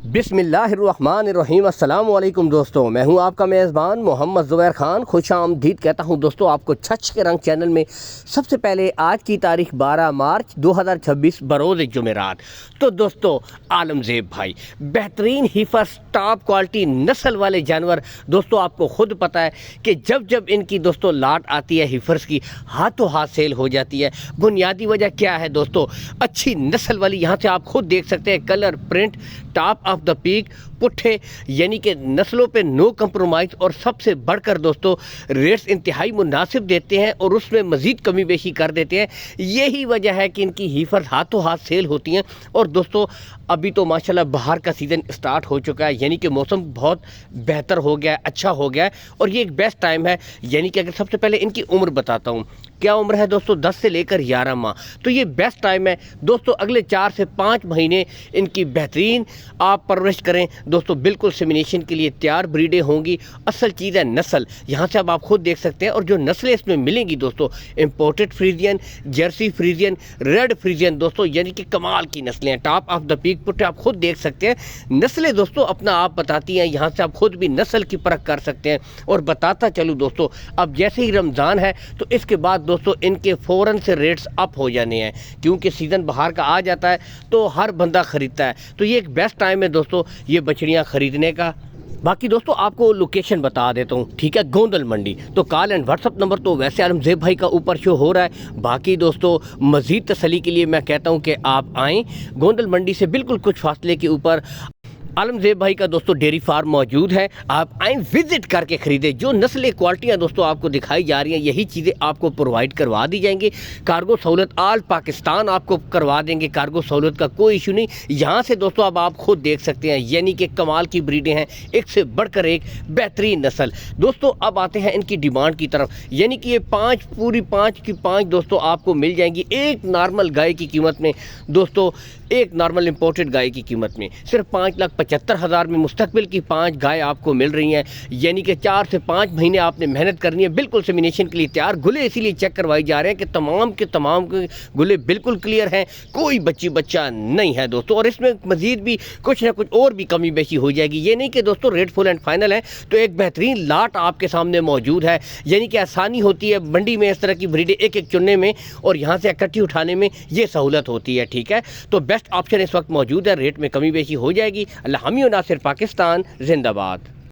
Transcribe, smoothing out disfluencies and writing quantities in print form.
बिस्मिल्लाहिर्रहमानिर्रहीम। अस्सलाम वालेकुम दोस्तों, मैं हूं आपका मेज़बान मोहम्मद ज़ुबैर ख़ान। खुश आमदीद कहता हूं दोस्तों आपको छछ के रंग चैनल में। सबसे पहले आज की तारीख 12 मार्च 2026 बरोज़ जुमेरात। तो दोस्तों आलमज़ेब भाई बेहतरीन हिफ़र्स टॉप क्वालिटी नस्ल वाले जानवर, दोस्तों आपको ख़ुद पता है कि जब जब इनकी दोस्तों लाट आती है हिफ़र्स की, हाथों हाथ सेल हो जाती है। बुनियादी वजह क्या है दोस्तों? अच्छी नस्ल वाली, यहाँ से आप खुद देख सकते हैं, colour print top of the peak पुट्ठे, यानी कि नस्लों पे नो कंप्रोमाइज़। और सबसे बढ़कर दोस्तों रेट्स इंतहाई मुनासिब देते हैं और उसमें मज़ीद कमी बेशी कर देते हैं। यही वजह है कि इनकी हीफर्स हाथों हाथ सेल होती हैं। और दोस्तों अभी तो माशाल्लाह बाहर का सीज़न स्टार्ट हो चुका है, यानी कि मौसम बहुत बेहतर हो गया है, अच्छा हो गया है और ये एक बेस्ट टाइम है। यानी कि अगर सबसे पहले इनकी उम्र बताता हूँ, क्या उम्र है दोस्तों? 10 से लेकर 11 माह। तो ये बेस्ट टाइम है दोस्तों। अगले 4 से 5 महीने इनकी बेहतरीन आप परवरिश करें दोस्तों, बिल्कुल सेमिनेशन के लिए तैयार ब्रीडें होंगी। असल चीज़ है नस्ल, यहाँ से अब आप खुद देख सकते हैं। और जो नस्लें इसमें मिलेंगी दोस्तों, imported Friesian, Jersey Friesian, red Friesian दोस्तों, यानी कि कमाल की नस्लें हैं। टॉप ऑफ द पीक पुट्टे आप खुद देख सकते हैं। नस्लें दोस्तों अपना आप बताती हैं, यहाँ से आप खुद भी नस्ल की परख कर सकते हैं। और बताता चलूँ दोस्तों, अब जैसे ही रमज़ान है तो इसके बाद दोस्तों इनके फ़ौरन से रेट्स अप हो जाने हैं, क्योंकि सीज़न बाहर का आ जाता है तो हर बंदा ख़रीदता है। तो ये एक बेस्ट टाइम है दोस्तों ये बछड़ियाँ ख़रीदने का। बाकी दोस्तों आपको लोकेशन बता देता हूँ, ठीक है? गोंदल मंडी। तो कॉल एंड व्हाट्सअप नंबर तो वैसे आलमज़ेब भाई का ऊपर शो हो रहा है। बाकी दोस्तों मज़ीद तसल्ली के लिए मैं कहता हूँ कि आप आएँ गोंदल मंडी से बिल्कुल कुछ फासले के ऊपर आलमज़ेब भाई का दोस्तों डेयरी फार्म मौजूद है। आप आएँ, विज़िट करके ख़रीदें। जो नस्लें क्वालिटियाँ दोस्तों आपको दिखाई जा रही हैं, यही चीज़ें आपको प्रोवाइड करवा दी जाएंगी। कार्गो सहूलत आल पाकिस्तान आपको करवा देंगे, कार्गो सहूलत का कोई इशू नहीं। यहाँ से दोस्तों अब आप खुद देख सकते हैं, यानी कि कमाल की ब्रीडें हैं, एक से बढ़कर एक बेहतरीन नस्ल। दोस्तों अब आते हैं इनकी डिमांड की तरफ, यानी कि ये पूरी पाँच की पाँच दोस्तों आपको मिल जाएंगी एक नॉर्मल गाय की कीमत में। दोस्तों एक नॉर्मल इम्पोर्टेड गाय की कीमत में सिर्फ 5,75,000 में मुस्तकबिल की 5 गाय आपको मिल रही हैं। यानी कि 4 से 5 महीने आपने मेहनत करनी है, बिल्कुल सेमिनेशन के लिए तैयार। गुले इसीलिए चेक करवाई जा रहे हैं कि तमाम के तमाम गुले बिल्कुल क्लियर हैं, कोई बच्चा नहीं है दोस्तों। और इसमें मज़ीद भी कुछ ना कुछ और भी कमी बेशी हो जाएगी। ये नहीं कि दोस्तों रेट फुल एंड फाइनल है। तो एक बेहतरीन लाट आपके सामने मौजूद है, यानी कि आसानी होती है मंडी में इस तरह की ब्रीडें एक एक चुनने में और यहाँ से इकट्ठी उठाने में ये सहूलत होती है, ठीक है? तो बेस्ट ऑप्शन इस वक्त मौजूद है, रेट में कमी बेशी हो जाएगी। अल्लाह हामी और नासिर पाकिस्तान जिंदाबाद।